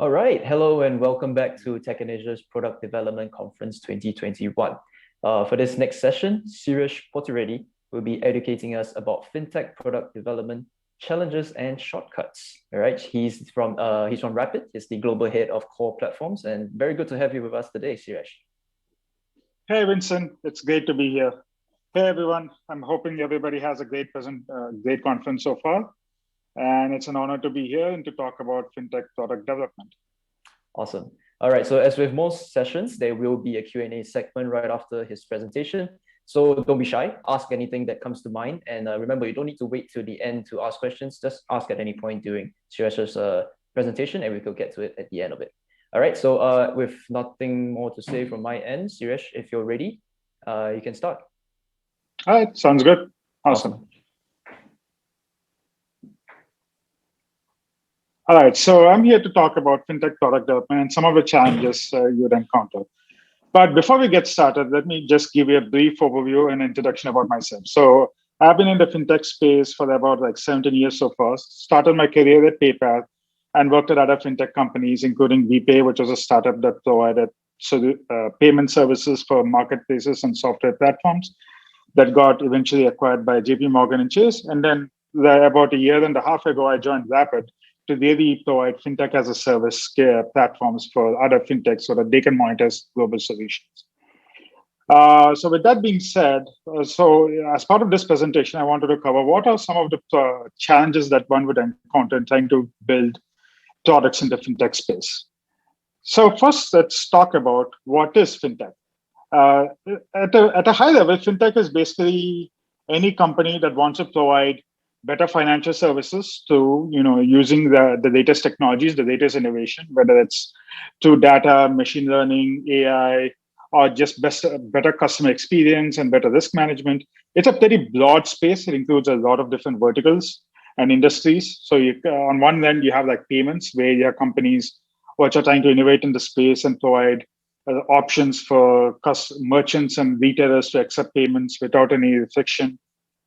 All right. Hello and welcome back to Tech in Asia's Product Development Conference 2021. For this next session, Sireesh Potireddy will be educating us about fintech product development challenges and shortcuts. All right. He's from Rapyd. He's the global head of core platforms, and very good to have you with us today, Sireesh. Hey, Vincent. It's great to be here. Hey, everyone. I'm hoping everybody has a great conference so far. And it's an honor to be here and to talk about fintech product development. Awesome. All right. So as with most sessions, there will be a Q&A segment right after his presentation. So don't be shy. Ask anything that comes to mind. And remember, you don't need to wait till the end to ask questions. Just ask at any point during Suresh's presentation, and we could get to it at the end of it. All right. So with nothing more to say from my end, Sireesh, if you're ready, you can start. All right. Sounds good. Awesome. All right, so I'm here to talk about fintech product development and some of the challenges you'd encounter. But before we get started, let me just give you a brief overview and introduction about myself. So I've been in the fintech space for about 17 years so far. Started my career at PayPal and worked at other fintech companies, including VPay, which was a startup that provided payment services for marketplaces and software platforms that got eventually acquired by JP Morgan and Chase. And then about a year and a half ago, I joined Rapyd to really provide fintech as a service platforms for other fintechs so that they can monitor global solutions. So with that being said, as part of this presentation, I wanted to cover what are some of the challenges that one would encounter in trying to build products in the fintech space. So first, let's talk about what is fintech. At a high level, fintech is basically any company that wants to provide better financial services to, using the latest technologies, the latest innovation, whether it's through data, machine learning, AI, or just better customer experience and better risk management. It's a pretty broad space. It includes a lot of different verticals and industries. So on one end, you have payments, where you have companies which are trying to innovate in the space and provide options for merchants and retailers to accept payments without any friction.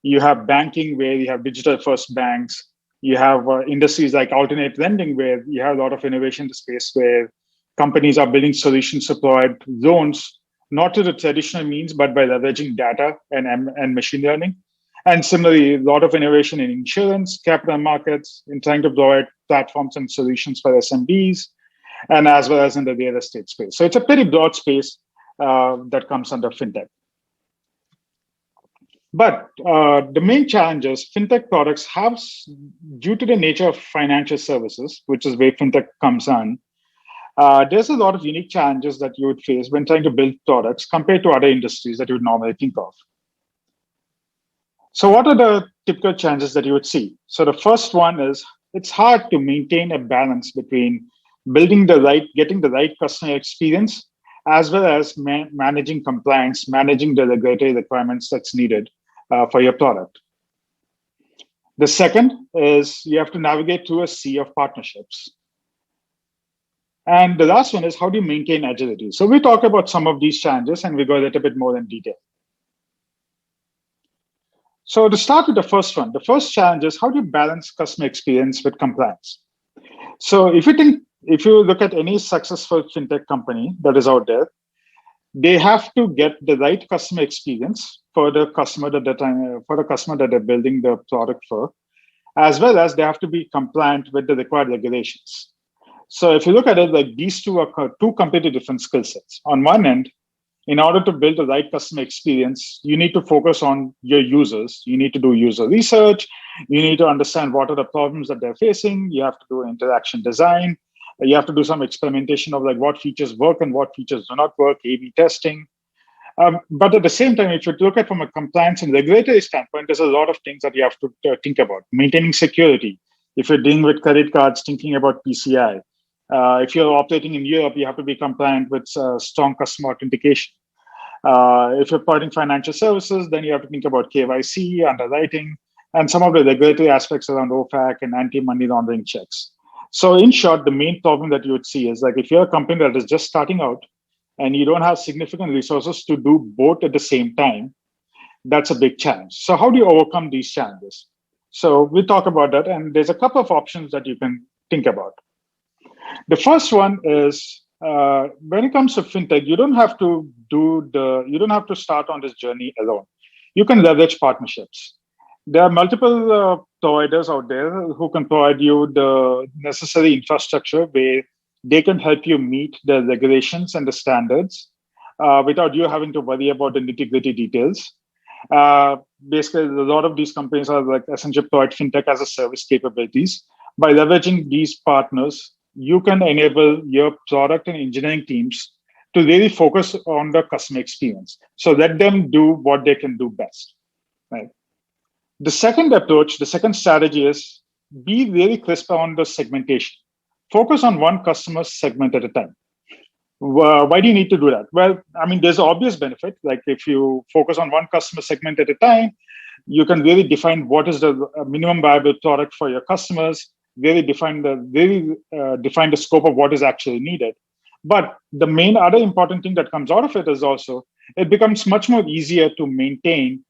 You have banking, where you have digital first banks. You have industries like alternate lending, where you have a lot of innovation in the space, where companies are building solutions to provide loans, not to the traditional means, but by leveraging data and machine learning. And similarly, a lot of innovation in insurance, capital markets, in trying to provide platforms and solutions for SMBs, and as well as in the real estate space. So it's a pretty broad space that comes under fintech. But the main challenge is fintech products have, due to the nature of financial services, which is where fintech comes on, there's a lot of unique challenges that you would face when trying to build products compared to other industries that you would normally think of. So what are the typical challenges that you would see? So the first one is it's hard to maintain a balance between getting the right customer experience, as well as managing compliance, managing the regulatory requirements that's needed for your product. The second is you have to navigate through a sea of partnerships. And the last one is how do you maintain agility? So we talk about some of these challenges and we go a little bit more in detail. So to start with the first one, the first challenge is how do you balance customer experience with compliance? So if you look at any successful fintech company that is out there, they have to get the right customer experience for the customer that they're building the product for, as well as they have to be compliant with the required regulations. So if you look at it, these two are two completely different skill sets. On one end, in order to build the right customer experience, you need to focus on your users. You need to do user research. You need to understand what are the problems that they're facing. You have to do interaction design. You have to do some experimentation of what features work and what features do not work, A/B testing. But at the same time, if you look at from a compliance and regulatory standpoint, there's a lot of things that you have to think about. Maintaining security. If you're dealing with credit cards, thinking about PCI. If you're operating in Europe, you have to be compliant with strong customer authentication. If you're providing financial services, then you have to think about KYC, underwriting, and some of the regulatory aspects around OFAC and anti-money laundering checks. So in short, the main problem that you would see is if you're a company that is just starting out and you don't have significant resources to do both at the same time, that's a big challenge. So how do you overcome these challenges? So we'll talk about that. And there's a couple of options that you can think about. The first one is when it comes to fintech, you don't have to start on this journey alone. You can leverage partnerships. There are multiple providers out there who can provide you the necessary infrastructure where they can help you meet the regulations and the standards without you having to worry about the nitty-gritty details. Uh, Basically, a lot of these companies are like essentially provide fintech as a service capabilities. By leveraging these partners, you can enable your product and engineering teams to really focus on the customer experience. So let them do what they can do best. Right. The second approach, the second strategy is be really crisp on the segmentation. Focus on one customer segment at a time. Why do you need to do that? Well, I mean, there's an obvious benefit. Like if you focus on one customer segment at a time, you can really define what is the minimum viable product for your customers, define the scope of what is actually needed. But the main other important thing that comes out of it is also it becomes much more easier to maintain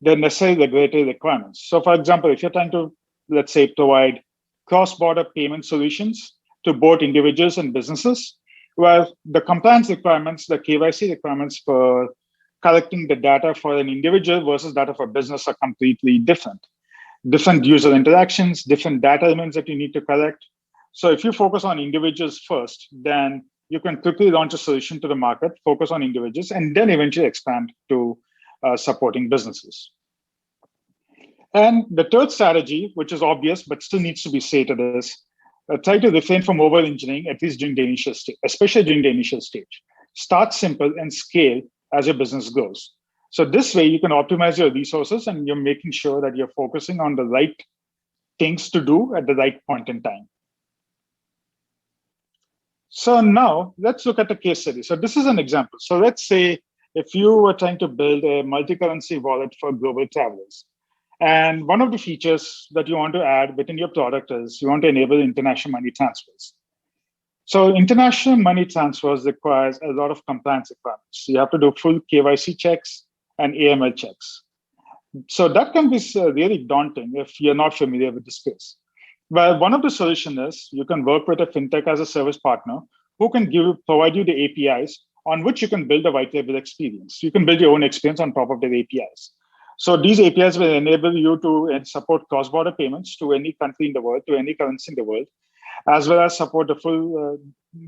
the necessary regulatory requirements. So, for example, if you're trying to, let's say, provide cross-border payment solutions to both individuals and businesses, well, the compliance requirements, the KYC requirements for collecting the data for an individual versus data for business are completely different. Different user interactions, different data elements that you need to collect. So if you focus on individuals first, then you can quickly launch a solution to the market, focus on individuals, and then eventually expand to supporting businesses. And the third strategy, which is obvious but still needs to be stated, is try to refrain from over engineering, at least during the initial stage, especially during the initial stage. Start simple and scale as your business grows. So this way you can optimize your resources and you're making sure that you're focusing on the right things to do at the right point in time. So now let's look at the case study. So this is an example. So let's say if you were trying to build a multi-currency wallet for global travelers, and one of the features that you want to add within your product is you want to enable international money transfers. So international money transfers requires a lot of compliance requirements. You have to do full KYC checks and AML checks. So that can be really daunting if you're not familiar with the space. Well, one of the solutions is you can work with a fintech as a service partner who can provide you the APIs on which you can build a white label experience. You can build your own experience on top of their APIs. So these APIs will enable you to support cross-border payments to any country in the world, to any currency in the world, as well as support the full,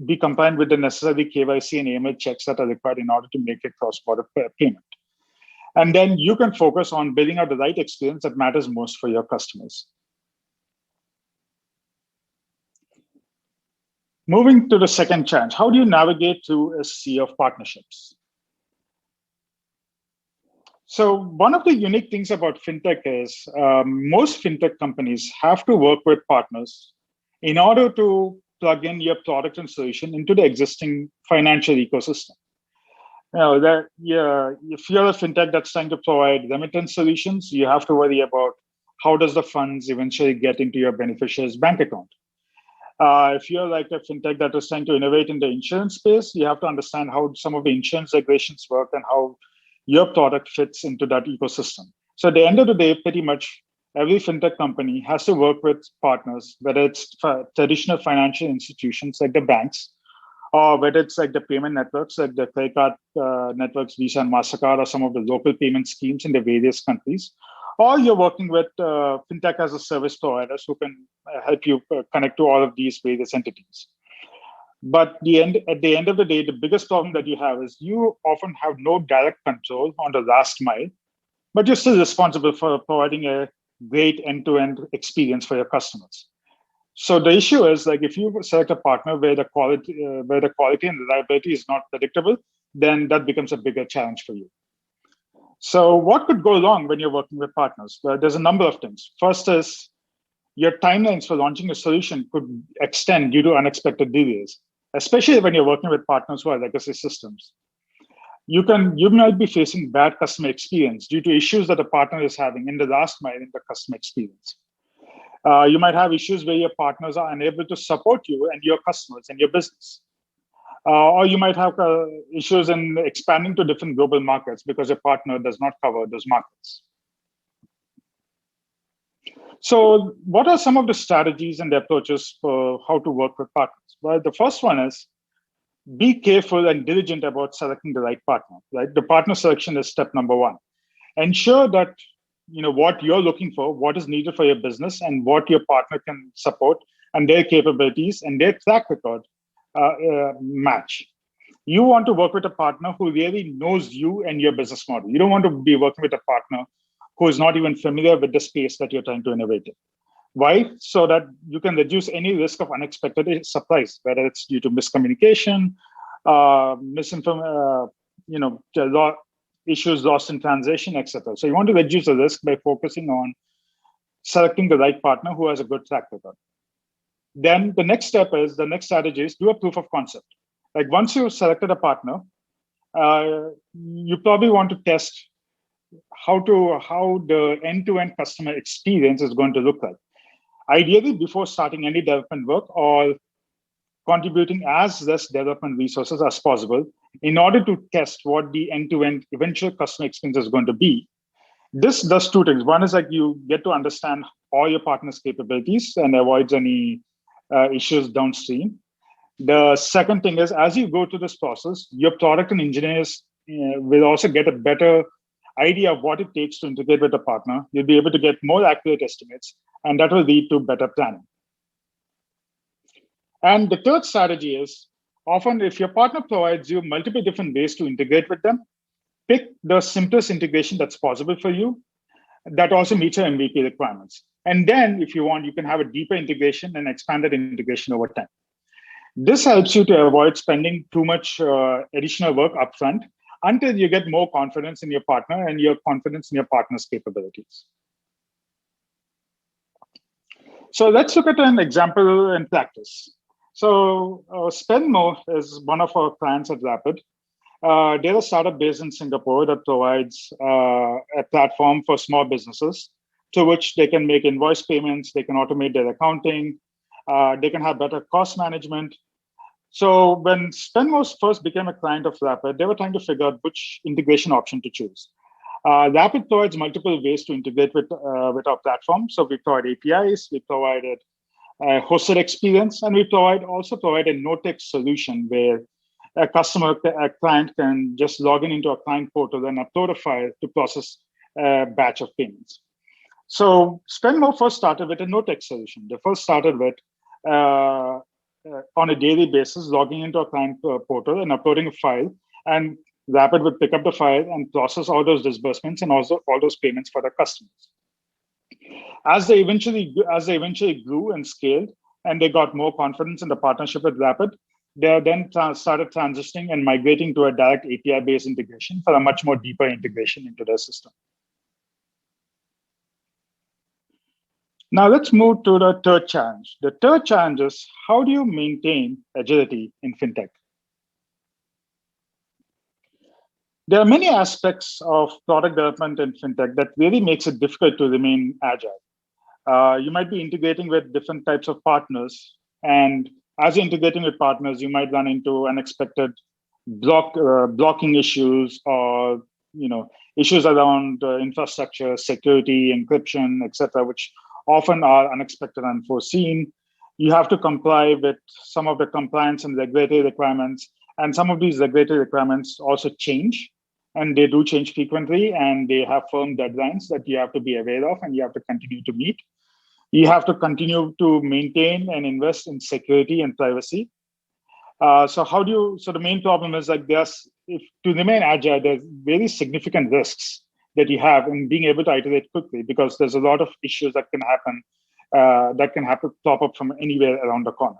be compliant with the necessary KYC and AML checks that are required in order to make a cross-border payment. And then you can focus on building out the right experience that matters most for your customers. Moving to the second challenge, how do you navigate through a sea of partnerships? So one of the unique things about fintech is most fintech companies have to work with partners in order to plug in your product and solution into the existing financial ecosystem. If you're a fintech that's trying to provide remittance solutions, you have to worry about how does the funds eventually get into your beneficiary's bank account. If you're like a fintech that is trying to innovate in the insurance space, you have to understand how some of the insurance regulations work and how your product fits into that ecosystem. So at the end of the day, pretty much every fintech company has to work with partners, whether it's traditional financial institutions like the banks, or whether it's like the payment networks, like the credit card networks, Visa and MasterCard, or some of the local payment schemes in the various countries, or you're working with fintech as a service providers who can help you connect to all of these various entities. But at the end of the day, the biggest problem that you have is you often have no direct control on the last mile, but you're still responsible for providing a great end-to-end experience for your customers. So the issue is like if you select a partner where the quality and reliability is not predictable, then that becomes a bigger challenge for you. So what could go wrong when you're working with partners? Well, there's a number of things. First is your timelines for launching a solution could extend due to unexpected delays, especially when you're working with partners who are legacy systems. You might be facing bad customer experience due to issues that a partner is having in the last mile in the customer experience. You might have issues where your partners are unable to support you and your customers and your business. Or you might have issues in expanding to different global markets because your partner does not cover those markets. So what are some of the strategies and the approaches for how to work with partners? Well, the first one is be careful and diligent about selecting the right partner, right? The partner selection is step number one. Ensure that what you're looking for, what is needed for your business, and what your partner can support, and their capabilities and their track record match. You want to work with a partner who really knows you and your business model. You don't want to be working with a partner who is not even familiar with the space that you're trying to innovate in. Why? So that you can reduce any risk of unexpected surprise, whether it's due to miscommunication, issues lost in translation, etc. So you want to reduce the risk by focusing on selecting the right partner who has a good track record. Then the next strategy is do a proof of concept. Like once you've selected a partner, you probably want to test how the end-to-end customer experience is going to look like. Ideally, before starting any development work or contributing as less development resources as possible in order to test what the end-to-end eventual customer experience is going to be. This does two things. One is like you get to understand all your partner's capabilities and avoids any issues downstream. The second thing is, as you go through this process, your product and engineers will also get a better idea of what it takes to integrate with a partner. You'll be able to get more accurate estimates, and that will lead to better planning. And the third strategy is, often if your partner provides you multiple different ways to integrate with them, pick the simplest integration that's possible for you that also meets your MVP requirements. And then if you want, you can have a deeper integration and expand that integration over time. This helps you to avoid spending too much additional work upfront until you get more confidence in your partner and your confidence in your partner's capabilities. So let's look at an example in practice. So Spendmo is one of our clients at Rapyd. They're a startup based in Singapore that provides a platform for small businesses to which they can make invoice payments, they can automate their accounting, they can have better cost management. So when Spendmo first became a client of Rapyd, they were trying to figure out which integration option to choose. Rapyd provides multiple ways to integrate with our platform. So we provide APIs, we provided a hosted experience, and we also provide a no-text solution where a client can just log into a client portal and upload a file to process a batch of payments. So Spendmo first started with a no-text solution. They first started with on a daily basis, logging into a client portal and uploading a file, and Rapyd would pick up the file and process all those disbursements and also all those payments for their customers. As they eventually grew and scaled, and they got more confidence in the partnership with Rapyd, they then started transitioning and migrating to a direct API-based integration for a much more deeper integration into their system. Now let's move to the third challenge. The third challenge is, how do you maintain agility in fintech? There are many aspects of product development in fintech that really makes it difficult to remain agile. You might be integrating with different types of partners, and as you're integrating with partners, you might run into unexpected blocking issues or issues around infrastructure, security, encryption, etc., which often are unexpected and unforeseen. You have to comply with some of the compliance and regulatory requirements, and some of these regulatory requirements also change, and they do change frequently, and they have firm deadlines that you have to be aware of and you have to continue to meet. You have to continue to maintain and invest in security and privacy. So the main problem is like to remain agile, there's very significant risks that you have in being able to iterate quickly, because there's a lot of issues that can pop up from anywhere around the corner.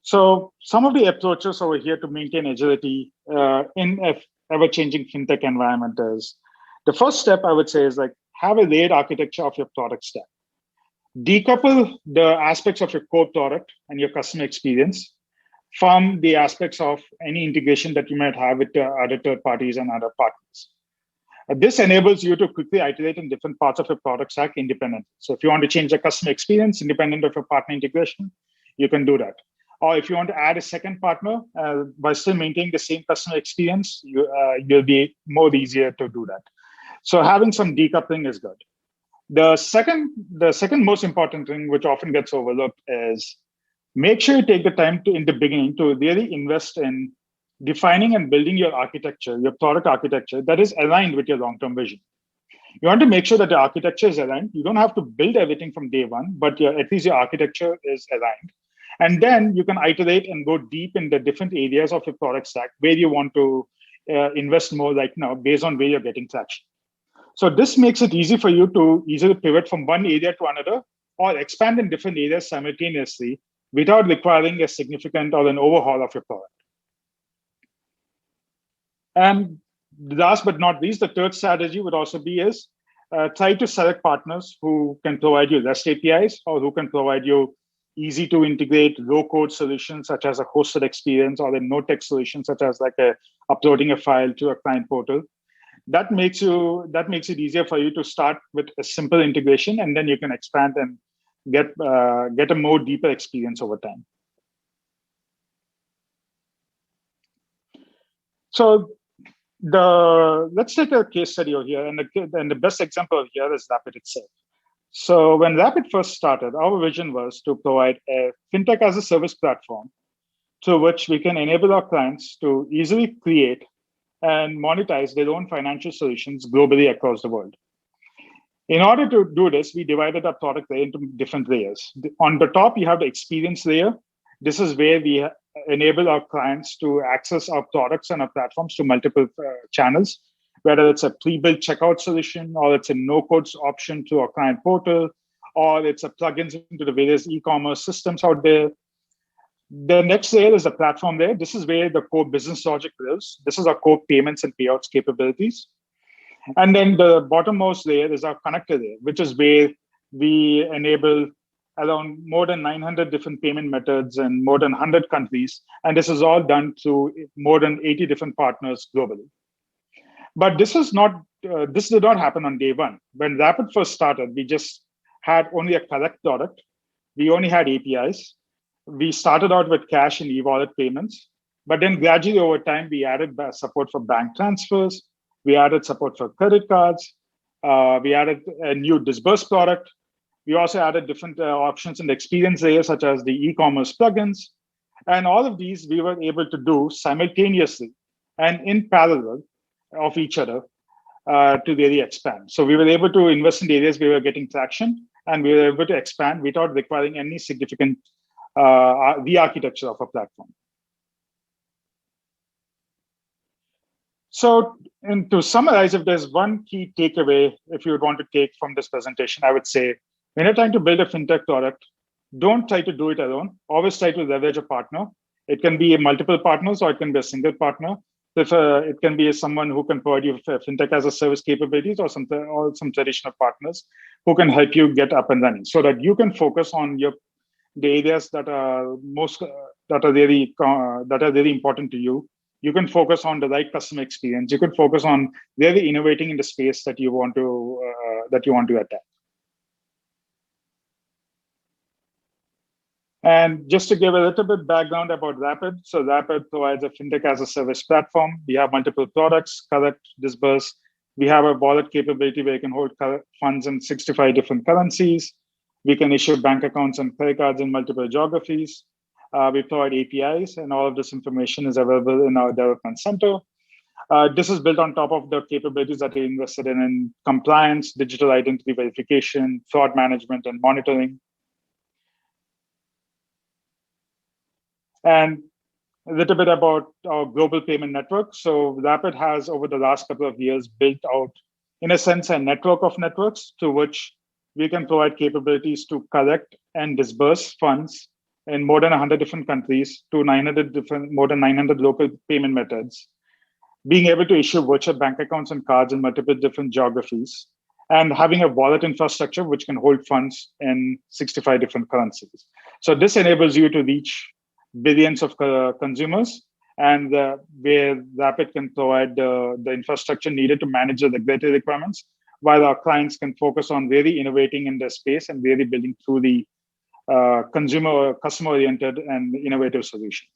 So some of the approaches over here to maintain agility in an ever-changing fintech environment is, the first step I would say is like, have a layered architecture of your product stack. Decouple the aspects of your core product and your customer experience from the aspects of any integration that you might have with other third parties and other partners. This enables you to quickly iterate in different parts of your product stack independently. So if you want to change the customer experience independent of your partner integration, you can do that. Or if you want to add a second partner by still maintaining the same customer experience, you'll be more easier to do that. So having some decoupling is good. The second most important thing, which often gets overlooked, is make sure you take the time in the beginning to really invest in defining and building your architecture, your product architecture that is aligned with your long-term vision. You want to make sure that the architecture is aligned. You don't have to build everything from day one, but at least your architecture is aligned. And then you can iterate and go deep in the different areas of your product stack where you want to invest more right now based on where you're getting traction. So this makes it easy for you to easily pivot from one area to another or expand in different areas simultaneously without requiring a significant or an overhaul of your product. And last but not least, the third strategy would also be is try to select partners who can provide you REST APIs or who can provide you easy to integrate low-code solutions such as a hosted experience or a no-tech solution such as like uploading a file to a client portal. That makes it easier for you to start with a simple integration, and then you can expand and get a more deeper experience over time. So let's take a case study over here, and the best example here is Rapyd itself. So when Rapyd first started, our vision was to provide a fintech as a service platform through which we can enable our clients to easily create and monetize their own financial solutions globally across the world. In order to do this, we divided our product layer into different layers. On the top, you have the experience layer. This is where we enable our clients to access our products and our platforms to multiple channels, whether it's a pre-built checkout solution, or it's a no-code option to our client portal, or it's a plugins into the various e-commerce systems out there. The next layer is the platform layer. This is where the core business logic lives. This is our core payments and payouts capabilities. And then the bottommost layer is our connector layer, which is where we enable around more than 900 different payment methods in more than 100 countries. And this is all done through more than 80 different partners globally. But this did not happen on day one. When Rapyd first started, we just had only a collect product. We only had APIs. We started out with cash and e-wallet payments, but then gradually over time, we added support for bank transfers. We added support for credit cards. We added a new disburse product. We also added different options in the experience layer, such as the e-commerce plugins. And all of these we were able to do simultaneously and in parallel of each other to really expand. So we were able to invest in the areas we were getting traction, and we were able to expand without requiring any significant re-architecture of a platform. So, and to summarize, if there's one key takeaway, if you would want to take from this presentation, I would say, when you're trying to build a fintech product, don't try to do it alone. Always try to leverage a partner. It can be multiple partners, or it can be a single partner. If it can be someone who can provide you fintech as a service capabilities, or some traditional partners who can help you get up and running, so that you can focus on the areas that are really important to you. You can focus on the right customer experience. You can focus on really innovating in the space that you want to attack. And just to give a little bit background about Rapyd, so Rapyd provides a fintech as a service platform. We have multiple products, collect, disburse. We have a wallet capability where you can hold funds in 65 different currencies. We can issue bank accounts and credit cards in multiple geographies. We provide APIs, and all of this information is available in our development center. This is built on top of the capabilities that we invested in compliance, digital identity verification, fraud management, and monitoring. And a little bit about our global payment network. So Rapyd has, over the last couple of years, built out, in a sense, a network of networks to which we can provide capabilities to collect and disburse funds in more than 100 different countries to more than 900 local payment methods, being able to issue virtual bank accounts and cards in multiple different geographies, and having a wallet infrastructure which can hold funds in 65 different currencies. So this enables you to reach billions of consumers, and where Rapyd can provide the infrastructure needed to manage the regulatory requirements, while our clients can focus on really innovating in the space and really building through the customer-oriented and innovative solutions.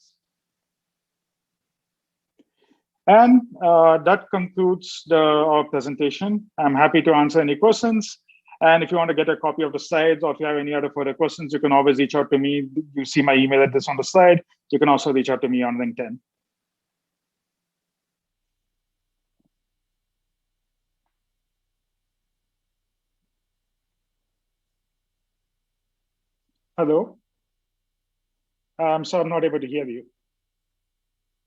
And that concludes our presentation. I'm happy to answer any questions. And if you want to get a copy of the slides or if you have any other further questions, you can always reach out to me. You see my email address on the slide. You can also reach out to me on LinkedIn. Hello? So I'm not able to hear you.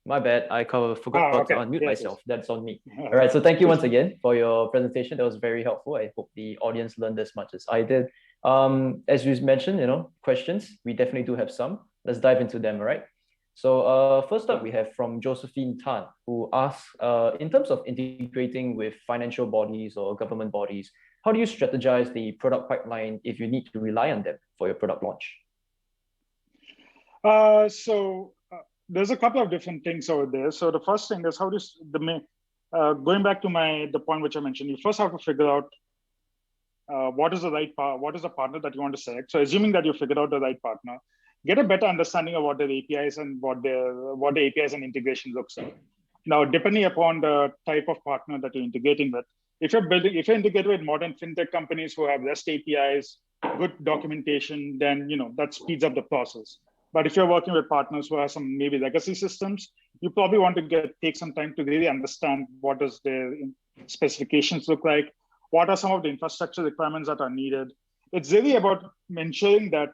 My bad. I forgot to unmute myself. Yes. That's on me. All right. So thank you once again for your presentation. That was very helpful. I hope the audience learned as much as I did. As you mentioned, questions. We definitely do have some. Let's dive into them. All right. So first up, we have from Josephine Tan, who asks, in terms of integrating with financial bodies or government bodies, how do you strategize the product pipeline if you need to rely on them for your product launch? There's a couple of different things over there. So the first thing is going back to the point which I mentioned, you first have to figure out what is the partner that you want to select. So assuming that you figured out the right partner, get a better understanding of what the APIs and what the APIs and integration looks like. Now, depending upon the type of partner that you're integrating with, if you're integrating with modern fintech companies who have REST APIs, good documentation, then that speeds up the process. But if you're working with partners who have some maybe legacy systems, you probably want to take some time to really understand what does their specifications look like, what are some of the infrastructure requirements that are needed. It's really about ensuring that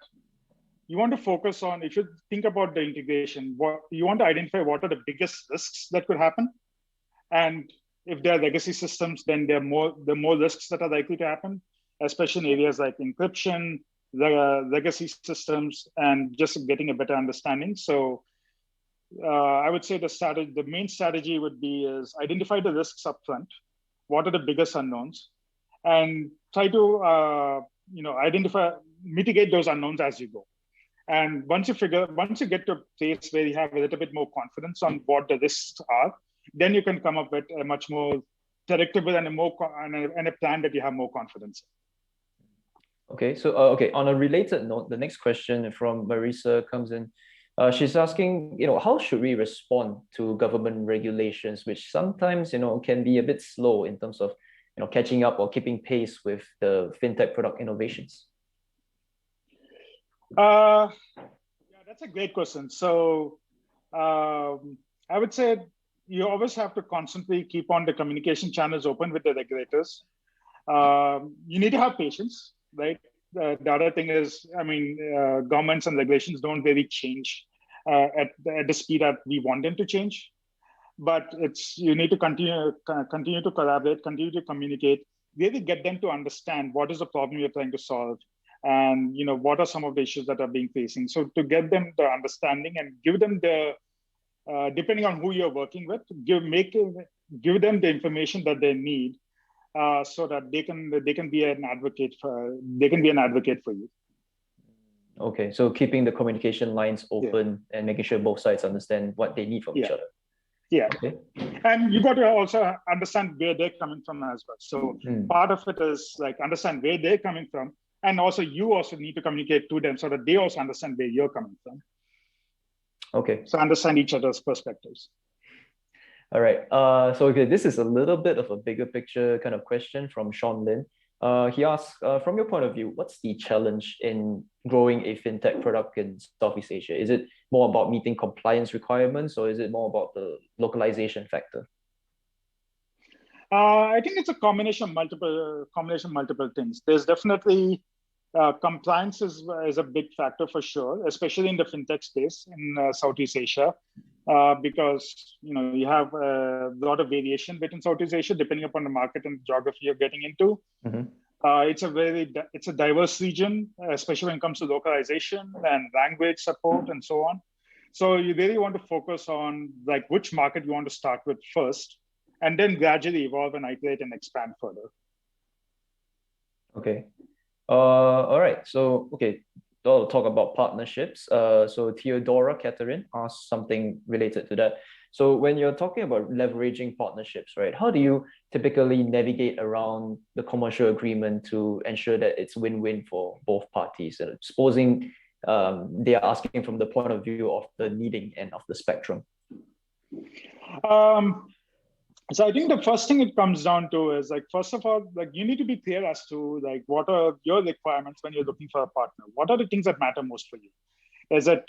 you want to focus on, if you think about the integration, what you want to identify what are the biggest risks that could happen. And if there are legacy systems, then there are more risks that are likely to happen, especially in areas like encryption, legacy systems, and just getting a better understanding. So I would say the main strategy would be is identify the risks upfront. What are the biggest unknowns? And try to mitigate those unknowns as you go. And once you get to a place where you have a little bit more confidence on what the risks are, then you can come up with a much more predictable and a plan that you have more confidence in. Okay, so on a related note, the next question from Marisa comes in. She's asking, how should we respond to government regulations, which sometimes, can be a bit slow in terms of, catching up or keeping pace with the fintech product innovations? Yeah, that's a great question. So I would say you always have to constantly keep on the communication channels open with the regulators. You need to have patience, right? The other thing is, governments and regulations don't really change at the speed that we want them to change. But you need to continue to collaborate, continue to communicate, really get them to understand what is the problem you're trying to solve, and what are some of the issues that are being facing. So to get them the understanding and give them depending on who you're working with, give them the information that they need, so that they can be an advocate for you. Okay, so keeping the communication lines open and making sure both sides understand what they need from each other. Yeah. Okay. And you got to also understand where they're coming from as well. So part of it is like understand where they're coming from, and also you also need to communicate to them so that they also understand where you're coming from. Okay. So understand each other's perspectives. All right. This is a little bit of a bigger picture kind of question from Sean Lin. He asks, from your point of view, what's the challenge in growing a fintech product in Southeast Asia? Is it more about meeting compliance requirements, or is it more about the localization factor? I think it's a combination of multiple things. There's definitely compliance is a big factor for sure, especially in the fintech space in Southeast Asia, because you have a lot of variation within Southeast Asia depending upon the market and geography you're getting into. Mm-hmm. It's a diverse region, especially when it comes to localization and language support and so on. So you really want to focus on like which market you want to start with first, and then gradually evolve and iterate and expand further. Okay. All right. So, I'll talk about partnerships. So Theodora Catherine asked something related to that. So when you're talking about leveraging partnerships, right, how do you typically navigate around the commercial agreement to ensure that it's win-win for both parties? Supposing they are asking from the point of view of the needing end of the spectrum. So I think the first thing it comes down to is like, first of all, like you need to be clear as to like what are your requirements when you're looking for a partner. What are the things that matter most for you? Is it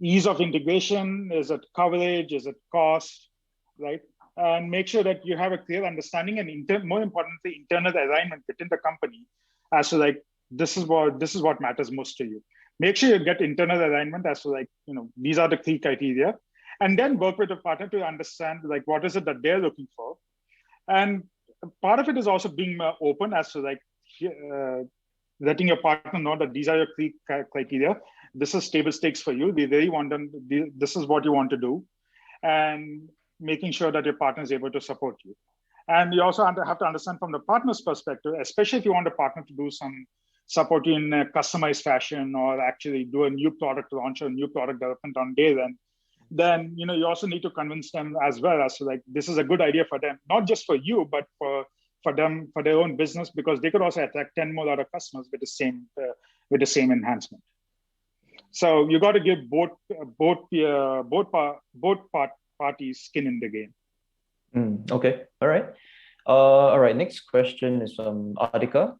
ease of integration? Is it coverage? Is it cost? Right? And make sure that you have a clear understanding and more importantly, internal alignment within the company as to like this is what matters most to you. Make sure you get internal alignment as to like, these are the key criteria, and then work with a partner to understand like what is it that they're looking for. And part of it is also being open as to like letting your partner know that these are your key criteria. This is table stakes for you. They really want them. This is what you want to do, and making sure that your partner is able to support you. And you also have to understand from the partner's perspective, especially if you want a partner to do some support you in a customized fashion or actually do a new product launch or new product development on day then you also need to convince them as well as to like this is a good idea for them, not just for you, but for them, for their own business, because they could also attract 10 more other customers with the same enhancement. So you got to give both parties skin in the game. Okay, all right. Next question is from Adhika,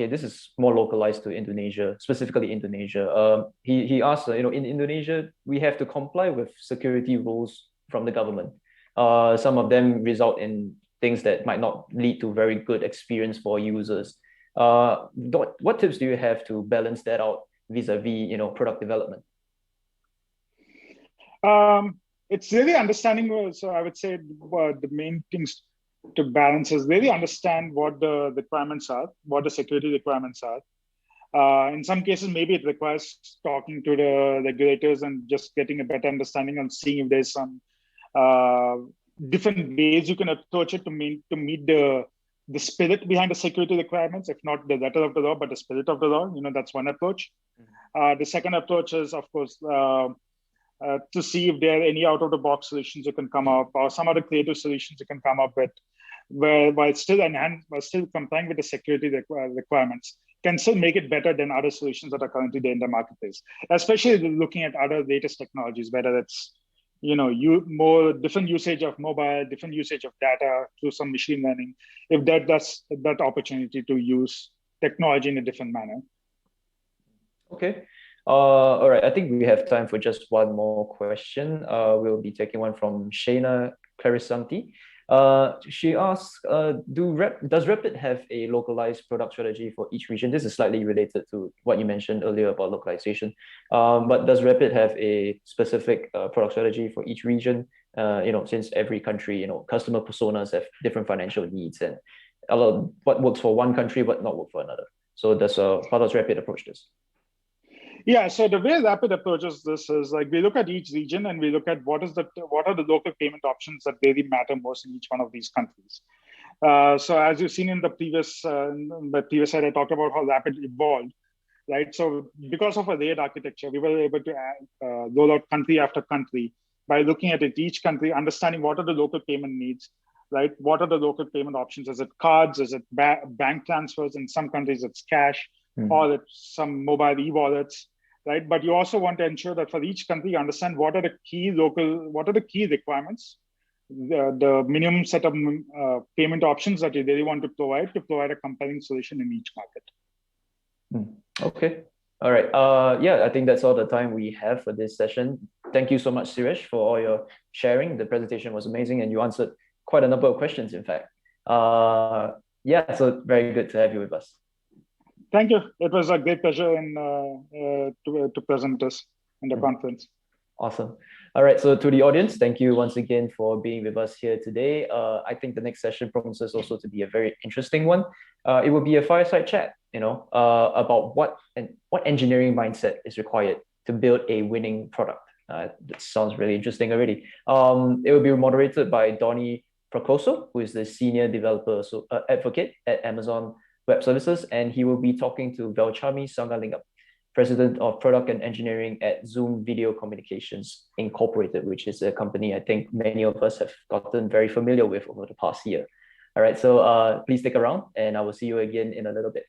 this is more localized to Indonesia, specifically Indonesia. He asked, in Indonesia, we have to comply with security rules from the government. Some of them result in things that might not lead to very good experience for users. What tips do you have to balance that out vis-a-vis, product development? It's really understanding. So I would say the main things to balance is really understand what the requirements are, what the security requirements are. In some cases, maybe it requires talking to the regulators and just getting a better understanding and seeing if there's some different ways you can approach it to meet the spirit behind the security requirements, if not the letter of the law, but the spirit of the law. That's one approach. The second approach is, of course, to see if there are any out-of-the-box solutions you can come up, or some other creative solutions you can come up with, while still complying with the security requirements, can still make it better than other solutions that are currently there in the marketplace. Especially looking at other latest technologies, whether it's more different usage of mobile, different usage of data through some machine learning. If that opportunity to use technology in a different manner. Okay. All right, I think we have time for just one more question. We'll be taking one from Shayna Clarisanti. She asks, does Rapyd have a localized product strategy for each region? This is slightly related to what you mentioned earlier about localization. But does Rapyd have a specific product strategy for each region? Since every country, customer personas have different financial needs, and what works for one country but not work for another. So how does Rapyd approach this? Yeah, so the way Rapyd approaches this is like we look at each region and we look at what are the local payment options that really matter most in each one of these countries. So as you've seen in the previous slide, I talked about how Rapyd evolved, right? So because of a layered architecture, we were able to roll out country after country by looking at it, each country, understanding what are the local payment needs, right? What are the local payment options? Is it cards? Is it bank transfers? In some countries, it's cash. Or it's some mobile e-wallets, right? But you also want to ensure that for each country, you understand what are the key requirements, the minimum set of payment options that you really want to provide a compelling solution in each market. Okay. All right. I think that's all the time we have for this session. Thank you so much, Sireesh, for all your sharing. The presentation was amazing and you answered quite a number of questions, in fact. So very good to have you with us. Thank you. It was a great pleasure to present this in the conference. Awesome. All right. So to the audience, thank you once again for being with us here today. I think the next session promises also to be a very interesting one. It will be a fireside chat, about what engineering mindset is required to build a winning product. That sounds really interesting already. It will be moderated by Donnie Prakoso, who is the senior developer advocate at Amazon Web Services, and he will be talking to Velchami Sangalingam, President of Product and Engineering at Zoom Video Communications Incorporated, which is a company I think many of us have gotten very familiar with over the past year. All right, so please stick around and I will see you again in a little bit.